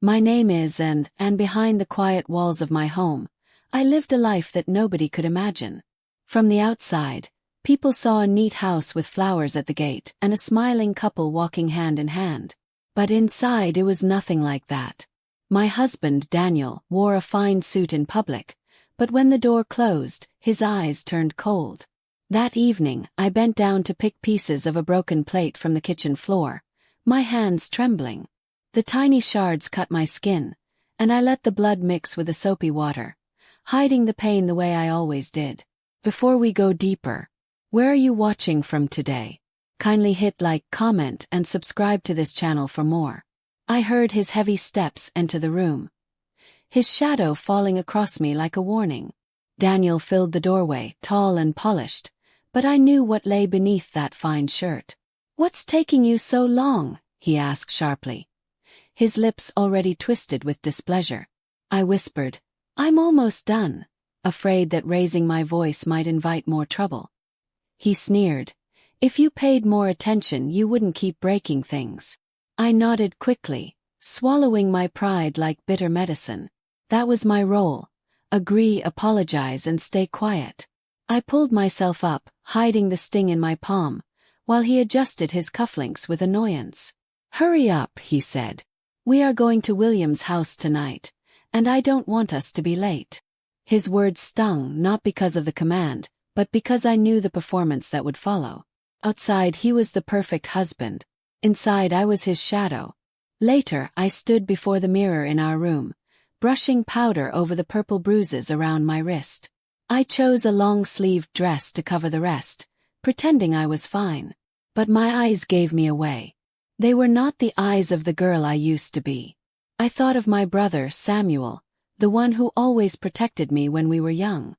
My name is and behind the quiet walls of my home, I lived a life that nobody could imagine. From the outside, people saw a neat house with flowers at the gate and a smiling couple walking hand in hand. But inside it was nothing like that. My husband, Daniel, wore a fine suit in public, but when the door closed, his eyes turned cold. That evening, I bent down to pick pieces of a broken plate from the kitchen floor, my hands trembling. The tiny shards cut my skin, and I let the blood mix with the soapy water, hiding the pain the way I always did. Before we go deeper, where are you watching from today? Kindly hit like, comment, and subscribe to this channel for more. I heard his heavy steps enter the room, his shadow falling across me like a warning. Daniel filled the doorway, tall and polished, but I knew what lay beneath that fine shirt. "What's taking you so long?" he asked sharply, his lips already twisted with displeasure. I whispered, "I'm almost done," afraid that raising my voice might invite more trouble. He sneered, "If you paid more attention you wouldn't keep breaking things." I nodded quickly, swallowing my pride like bitter medicine. That was my role: agree, apologize, and stay quiet. I pulled myself up, hiding the sting in my palm, while he adjusted his cufflinks with annoyance. "Hurry up," he said. "We are going to William's house tonight, and I don't want us to be late." His words stung not because of the command, but because I knew the performance that would follow. Outside he was the perfect husband. Inside I was his shadow. Later I stood before the mirror in our room, brushing powder over the purple bruises around my wrist. I chose a long-sleeved dress to cover the rest, pretending I was fine. But my eyes gave me away. They were not the eyes of the girl I used to be. I thought of my brother, Samuel, the one who always protected me when we were young.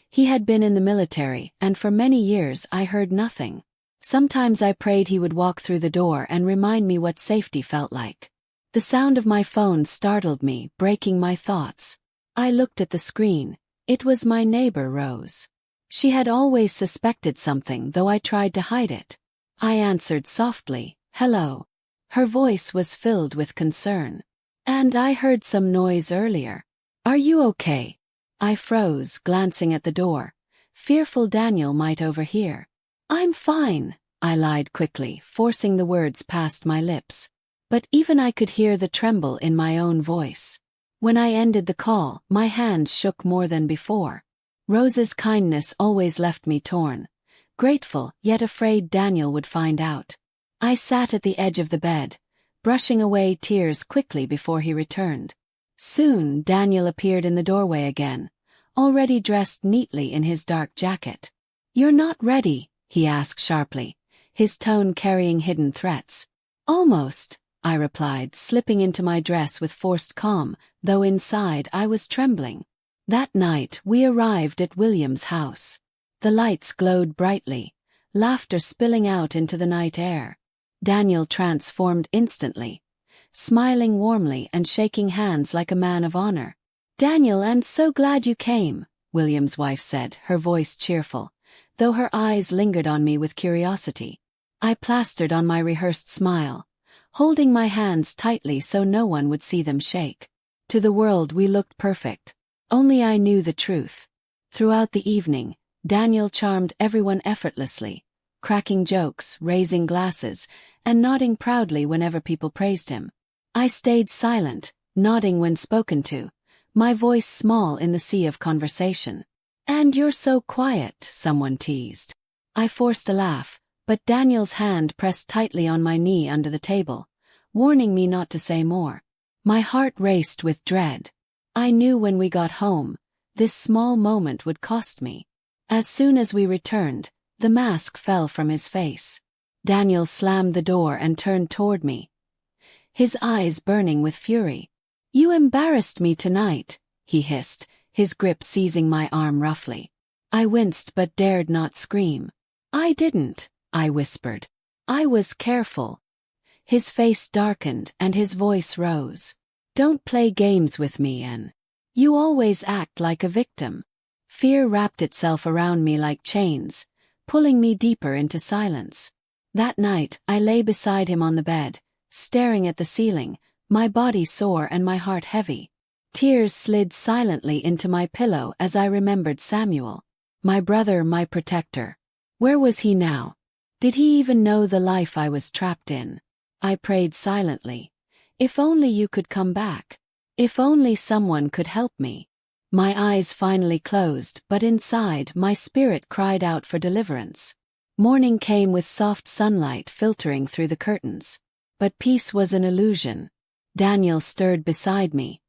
He had been in the military, and for many years I heard nothing. Sometimes I prayed he would walk through the door and remind me what safety felt like. The sound of my phone startled me, breaking my thoughts. I looked at the screen. It was my neighbor Rose. She had always suspected something, though I tried to hide it. I answered softly, "Hello." Her voice was filled with concern. "And I heard some noise earlier. Are you okay?" I froze, glancing at the door, fearful Daniel might overhear. "I'm fine," I lied quickly, forcing the words past my lips. But even I could hear the tremble in my own voice. When I ended the call, my hands shook more than before. Rose's kindness always left me torn, grateful yet afraid Daniel would find out. I sat at the edge of the bed, brushing away tears quickly before he returned. Soon Daniel appeared in the doorway again, already dressed neatly in his dark jacket. "You're not ready?" he asked sharply, his tone carrying hidden threats. "Almost," I replied, slipping into my dress with forced calm, though inside I was trembling. That night we arrived at William's house. The lights glowed brightly, laughter spilling out into the night air. Daniel transformed instantly, smiling warmly and shaking hands like a man of honor. "Daniel, and so glad you came," William's wife said, her voice cheerful, though her eyes lingered on me with curiosity. I plastered on my rehearsed smile, holding my hands tightly so no one would see them shake. To the world we looked perfect. Only I knew the truth. Throughout the evening, Daniel charmed everyone effortlessly, cracking jokes, raising glasses, and nodding proudly whenever people praised him. I stayed silent, nodding when spoken to, my voice small in the sea of conversation. "And you're so quiet," someone teased. I forced a laugh, but Daniel's hand pressed tightly on my knee under the table, warning me not to say more. My heart raced with dread. I knew when we got home, this small moment would cost me. As soon as we returned, the mask fell from his face. Daniel slammed the door and turned toward me, his eyes burning with fury. "You embarrassed me tonight," he hissed, his grip seizing my arm roughly. I winced but dared not scream. "I didn't," I whispered. "I was careful." His face darkened and his voice rose. "Don't play games with me, Anne. You always act like a victim." Fear wrapped itself around me like chains, pulling me deeper into silence. That night, I lay beside him on the bed, staring at the ceiling, my body sore and my heart heavy. Tears slid silently into my pillow as I remembered Samuel, my brother, my protector. Where was he now? Did he even know the life I was trapped in? I prayed silently. If only you could come back. If only someone could help me. My eyes finally closed, but inside my spirit cried out for deliverance. Morning came with soft sunlight filtering through the curtains. But peace was an illusion. Daniel stirred beside me,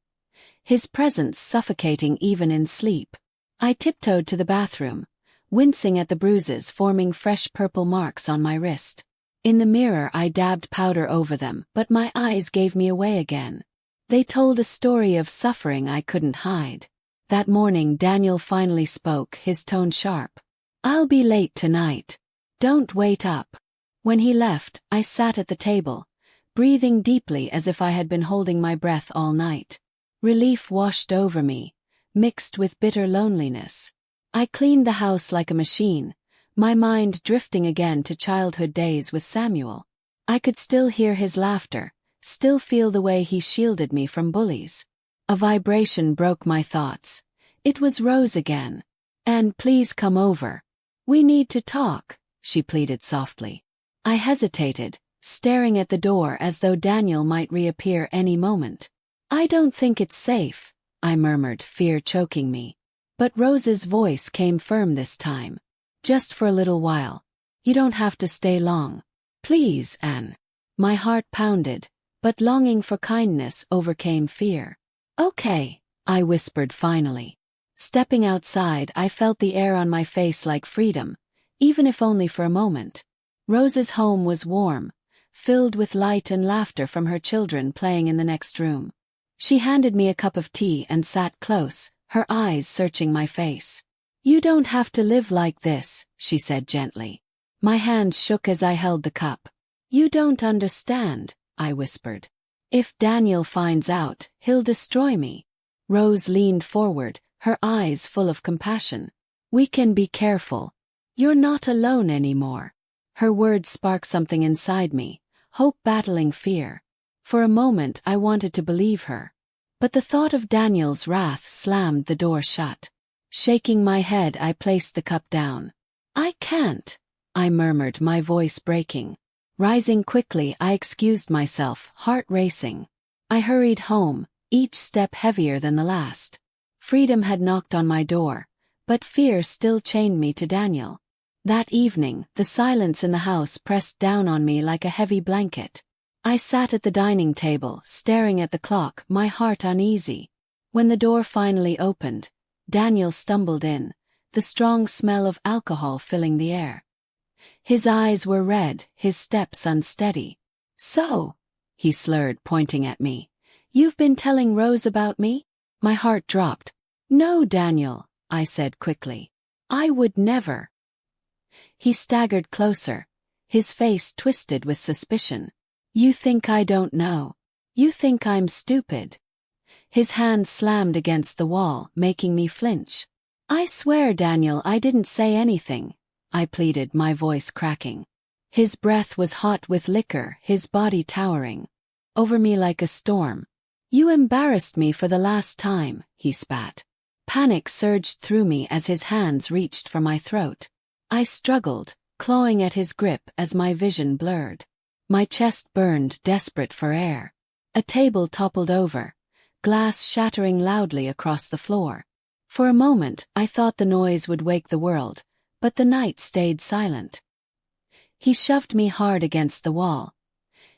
his presence suffocating even in sleep. I tiptoed to the bathroom, wincing at the bruises forming fresh purple marks on my wrist. In the mirror I dabbed powder over them, but my eyes gave me away again. They told a story of suffering I couldn't hide. That morning Daniel finally spoke, his tone sharp. "I'll be late tonight. Don't wait up." When he left, I sat at the table, breathing deeply as if I had been holding my breath all night. Relief washed over me, mixed with bitter loneliness. I cleaned the house like a machine, my mind drifting again to childhood days with Samuel. I could still hear his laughter, still feel the way he shielded me from bullies. A vibration broke my thoughts. It was Rose again. "And please come over. We need to talk," she pleaded softly. I hesitated, staring at the door as though Daniel might reappear any moment. "I don't think it's safe," I murmured, fear choking me. But Rose's voice came firm this time. "Just for a little while. You don't have to stay long. Please, Anne." My heart pounded, but longing for kindness overcame fear. "Okay," I whispered finally. Stepping outside, I felt the air on my face like freedom, even if only for a moment. Rose's home was warm, filled with light and laughter from her children playing in the next room. She handed me a cup of tea and sat close, her eyes searching my face. "You don't have to live like this," she said gently. My hands shook as I held the cup. "You don't understand," I whispered. "If Daniel finds out, he'll destroy me." Rose leaned forward, her eyes full of compassion. "We can be careful. You're not alone anymore." Her words sparked something inside me, hope battling fear. For a moment I wanted to believe her. But the thought of Daniel's wrath slammed the door shut. Shaking my head, I placed the cup down. "I can't," I murmured, my voice breaking. Rising quickly, I excused myself, heart racing. I hurried home, each step heavier than the last. Freedom had knocked on my door, but fear still chained me to Daniel. That evening, the silence in the house pressed down on me like a heavy blanket. I sat at the dining table, staring at the clock, my heart uneasy. When the door finally opened, Daniel stumbled in, the strong smell of alcohol filling the air. His eyes were red, his steps unsteady. "So," he slurred, pointing at me, "you've been telling Rose about me?" My heart dropped. "No, Daniel," I said quickly. "I would never." He staggered closer, his face twisted with suspicion. "You think I don't know? You think I'm stupid?" His hand slammed against the wall, making me flinch. "I swear, Daniel, I didn't say anything," I pleaded, my voice cracking. His breath was hot with liquor, his body towering over me like a storm. "You embarrassed me for the last time," he spat. Panic surged through me as his hands reached for my throat. I struggled, clawing at his grip as my vision blurred. My chest burned, desperate for air. A table toppled over, glass shattering loudly across the floor. For a moment, I thought the noise would wake the world, but the night stayed silent. He shoved me hard against the wall,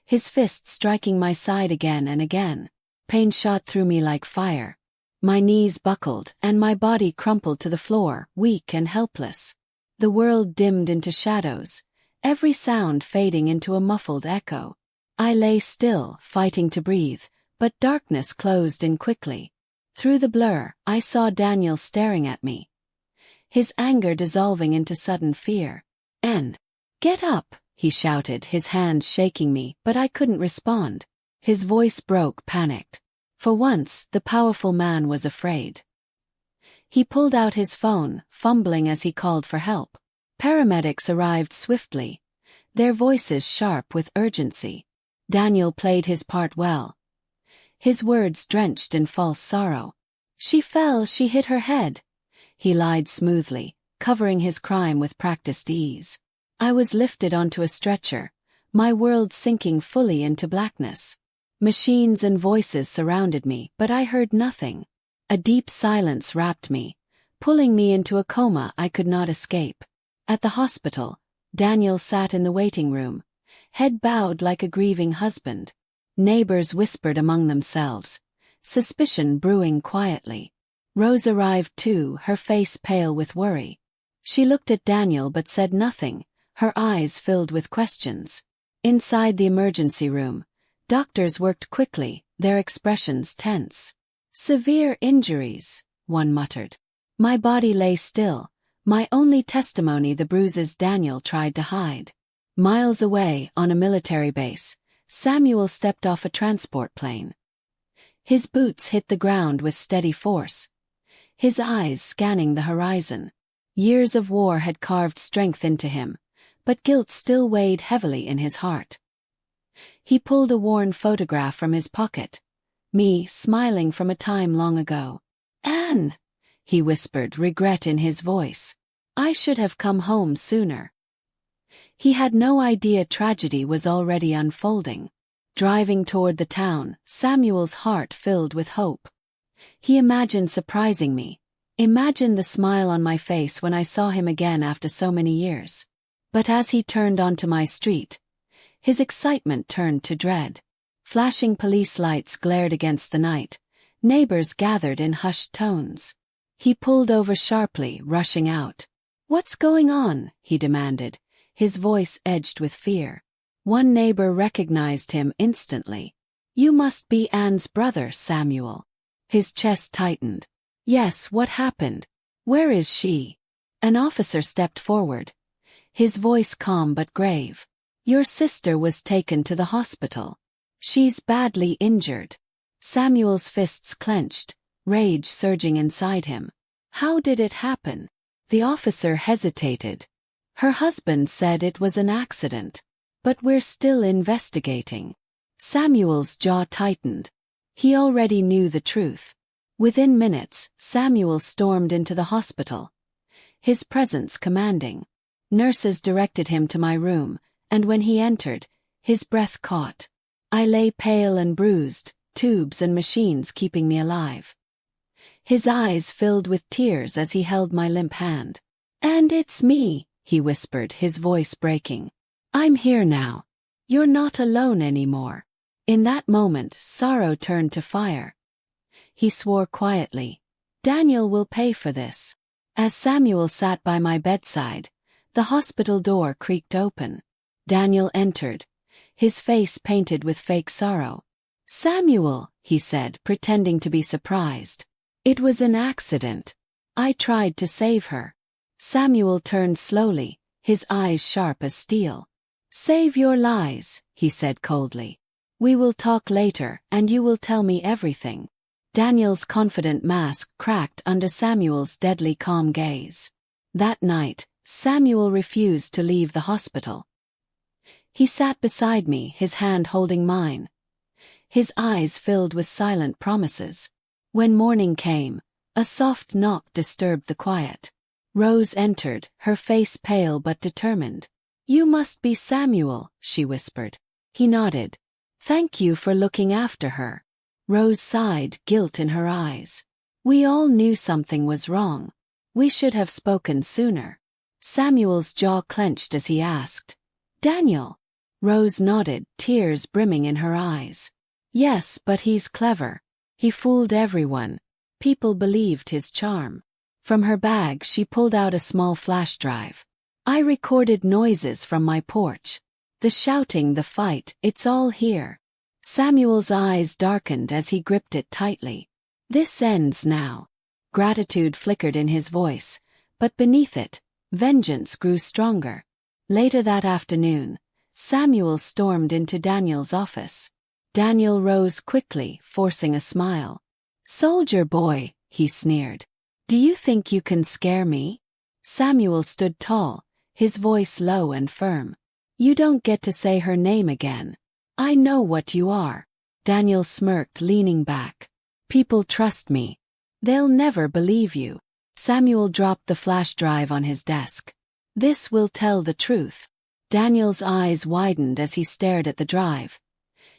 his fist striking my side again and again. Pain shot through me like fire. My knees buckled, and my body crumpled to the floor, weak and helpless. The world dimmed into shadows, every sound fading into a muffled echo. I lay still, fighting to breathe, but darkness closed in quickly. Through the blur, I saw Daniel staring at me, his anger dissolving into sudden fear. "Anne, get up," he shouted, his hands shaking me, but I couldn't respond. His voice broke, panicked. For once, the powerful man was afraid. He pulled out his phone, fumbling as he called for help. Paramedics arrived swiftly, their voices sharp with urgency. Daniel played his part well, his words drenched in false sorrow. She fell, she hit her head. He lied smoothly, covering his crime with practiced ease. I was lifted onto a stretcher, my world sinking fully into blackness. Machines and voices surrounded me, but I heard nothing. A deep silence wrapped me, pulling me into a coma I could not escape. At the hospital, Daniel sat in the waiting room, head bowed like a grieving husband. Neighbors whispered among themselves, suspicion brewing quietly. Rose arrived too, her face pale with worry. She looked at Daniel but said nothing, her eyes filled with questions. Inside the emergency room, doctors worked quickly, their expressions tense. "Severe injuries," one muttered. My body lay still, my only testimony the bruises Daniel tried to hide. Miles away, on a military base, Samuel stepped off a transport plane. His boots hit the ground with steady force, his eyes scanning the horizon. Years of war had carved strength into him, but guilt still weighed heavily in his heart. He pulled a worn photograph from his pocket, me smiling from a time long ago. "Anne," he whispered, regret in his voice. "I should have come home sooner." He had no idea tragedy was already unfolding. Driving toward the town, Samuel's heart filled with hope. He imagined surprising me, imagined the smile on my face when I saw him again after so many years. But as he turned onto my street, his excitement turned to dread. Flashing police lights glared against the night, neighbors gathered in hushed tones. He pulled over sharply, rushing out. "What's going on?" he demanded, his voice edged with fear. One neighbor recognized him instantly. "You must be Anne's brother, Samuel." His chest tightened. "Yes, what happened? Where is she?" An officer stepped forward, his voice calm but grave. "Your sister was taken to the hospital. She's badly injured." Samuel's fists clenched, rage surging inside him. "How did it happen?" The officer hesitated. "Her husband said it was an accident. But we're still investigating." Samuel's jaw tightened. He already knew the truth. Within minutes, Samuel stormed into the hospital, his presence commanding. Nurses directed him to my room, and when he entered, his breath caught. I lay pale and bruised, tubes and machines keeping me alive. His eyes filled with tears as he held my limp hand. "And it's me," he whispered, his voice breaking. "I'm here now. You're not alone anymore." In that moment, sorrow turned to fire. He swore quietly, "Daniel will pay for this." As Samuel sat by my bedside, the hospital door creaked open. Daniel entered, his face painted with fake sorrow. "Samuel," he said, pretending to be surprised. "It was an accident. I tried to save her." Samuel turned slowly, his eyes sharp as steel. "Save your lies," he said coldly. "We will talk later, and you will tell me everything." Daniel's confident mask cracked under Samuel's deadly calm gaze. That night, Samuel refused to leave the hospital. He sat beside me, his hand holding mine, his eyes filled with silent promises. When morning came, a soft knock disturbed the quiet. Rose entered, her face pale but determined. "You must be Samuel," she whispered. He nodded. "Thank you for looking after her." Rose sighed, guilt in her eyes. "We all knew something was wrong. We should have spoken sooner." Samuel's jaw clenched as he asked, "Daniel?" Rose nodded, tears brimming in her eyes. "Yes, but he's clever. He fooled everyone. People believed his charm." From her bag she pulled out a small flash drive. "I recorded noises from my porch. The shouting, the fight, it's all here." Samuel's eyes darkened as he gripped it tightly. "This ends now." Gratitude flickered in his voice, but beneath it, vengeance grew stronger. Later that afternoon, Samuel stormed into Daniel's office. Daniel rose quickly, forcing a smile. "Soldier boy," he sneered. "Do you think you can scare me?" Samuel stood tall, his voice low and firm. "You don't get to say her name again. I know what you are." Daniel smirked, leaning back. People trust me. They'll never believe you. Samuel dropped the flash drive on his desk. This will tell the truth. Daniel's eyes widened as he stared at the drive,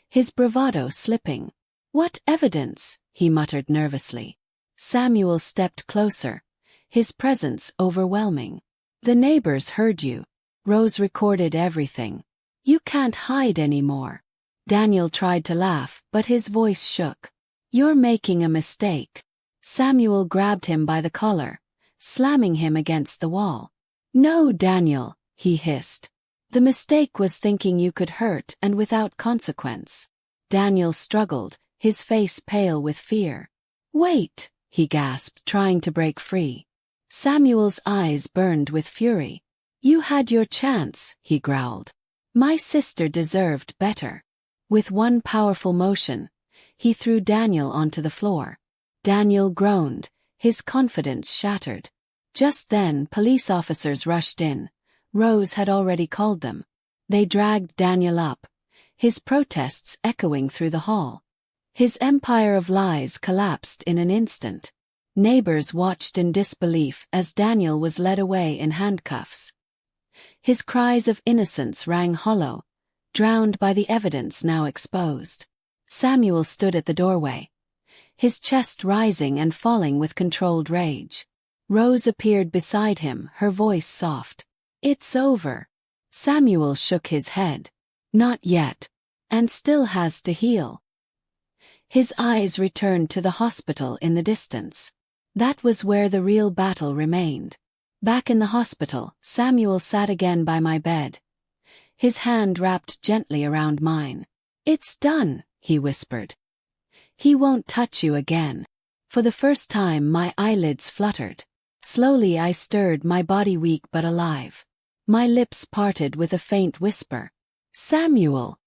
his bravado slipping. What evidence? He muttered nervously. Samuel stepped closer, his presence overwhelming. The neighbors heard you. Rose recorded everything. You can't hide anymore. Daniel tried to laugh, but his voice shook. You're making a mistake. Samuel grabbed him by the collar, slamming him against the wall. No, Daniel, he hissed. The mistake was thinking you could hurt and without consequence. Daniel struggled, his face pale with fear. Wait, he gasped, trying to break free. Samuel's eyes burned with fury. You had your chance, he growled. My sister deserved better. With one powerful motion, he threw Daniel onto the floor. Daniel groaned, his confidence shattered. Just then, police officers rushed in. Rose had already called them. They dragged Daniel up, his protests echoing through the hall. His empire of lies collapsed in an instant. Neighbors watched in disbelief as Daniel was led away in handcuffs. His cries of innocence rang hollow, drowned by the evidence now exposed. Samuel stood at the doorway, his chest rising and falling with controlled rage. Rose appeared beside him, her voice soft. It's over. Samuel shook his head. Not yet. And still has to heal. His eyes returned to the hospital in the distance. That was where the real battle remained. Back in the hospital, Samuel sat again by my bed, his hand wrapped gently around mine. It's done, he whispered. He won't touch you again. For the first time my eyelids fluttered. Slowly I stirred, my body weak but alive. My lips parted with a faint whisper. Samuel!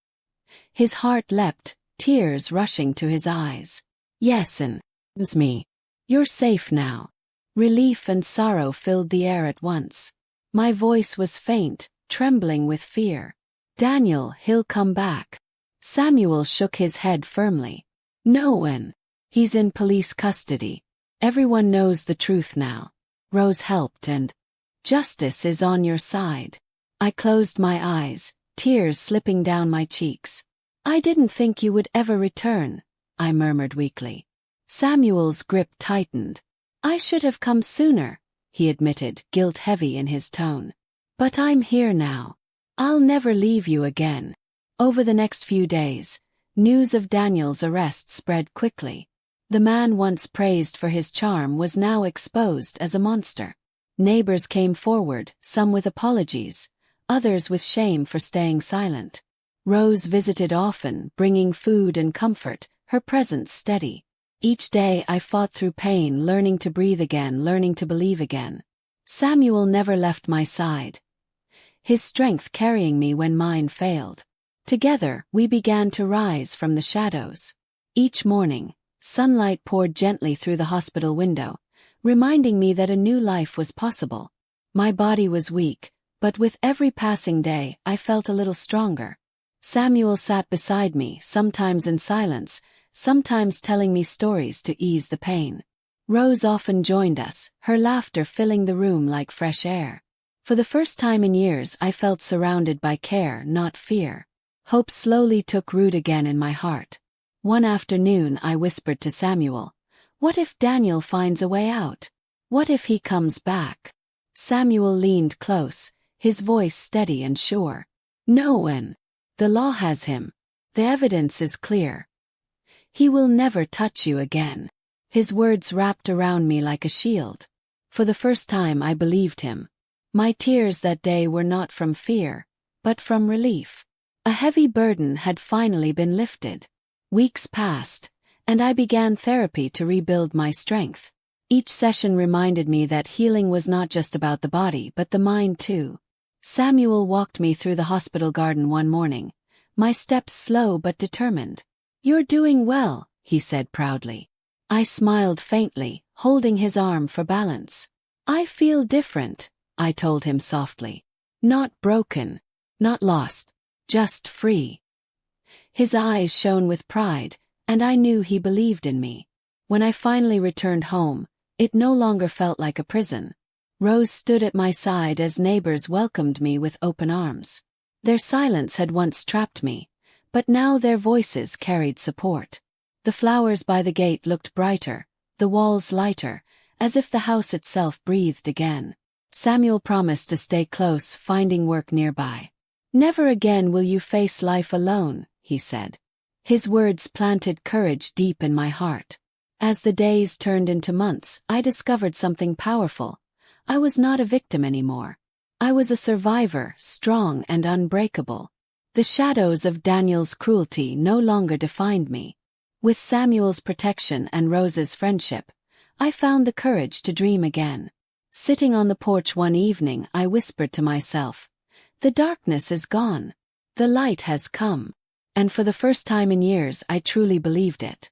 His heart leapt, tears rushing to his eyes. Yes, and it's me. You're safe now. Relief and sorrow filled the air at once. My voice was faint, trembling with fear. Daniel, he'll come back. Samuel shook his head firmly. No, and he's in police custody. Everyone knows the truth now. Rose helped, and justice is on your side. I closed my eyes, tears slipping down my cheeks. I didn't think you would ever return, I murmured weakly. Samuel's grip tightened. I should have come sooner, he admitted, guilt heavy in his tone. But I'm here now. I'll never leave you again. Over the next few days, news of Daniel's arrest spread quickly. The man once praised for his charm was now exposed as a monster. Neighbors came forward, some with apologies, others with shame for staying silent. Rose visited often, bringing food and comfort, her presence steady. Each day I fought through pain, learning to breathe again, learning to believe again. Samuel never left my side, his strength carrying me when mine failed. Together, we began to rise from the shadows. Each morning, sunlight poured gently through the hospital window, reminding me that a new life was possible. My body was weak, but with every passing day, I felt a little stronger. Samuel sat beside me, sometimes in silence, sometimes telling me stories to ease the pain. Rose often joined us, her laughter filling the room like fresh air. For the first time in years, I felt surrounded by care, not fear. Hope slowly took root again in my heart. One afternoon I whispered to Samuel, "What if Daniel finds a way out? What if he comes back?" Samuel leaned close, his voice steady and sure. "No, Owen. The law has him. The evidence is clear. He will never touch you again." His words wrapped around me like a shield. For the first time I believed him. My tears that day were not from fear, but from relief. A heavy burden had finally been lifted. Weeks passed, and I began therapy to rebuild my strength. Each session reminded me that healing was not just about the body but the mind too. Samuel walked me through the hospital garden one morning, my steps slow but determined. "You're doing well," he said proudly. I smiled faintly, holding his arm for balance. "I feel different," I told him softly. "Not broken, not lost, just free." His eyes shone with pride, and I knew he believed in me. When I finally returned home, it no longer felt like a prison. Rose stood at my side as neighbors welcomed me with open arms. Their silence had once trapped me, but now their voices carried support. The flowers by the gate looked brighter, the walls lighter, as if the house itself breathed again. Samuel promised to stay close, finding work nearby. "Never again will you face life alone," he said. His words planted courage deep in my heart. As the days turned into months, I discovered something powerful. I was not a victim anymore. I was a survivor, strong and unbreakable. The shadows of Daniel's cruelty no longer defined me. With Samuel's protection and Rose's friendship, I found the courage to dream again. Sitting on the porch one evening, I whispered to myself, "The darkness is gone. The light has come." And for the first time in years, I truly believed it.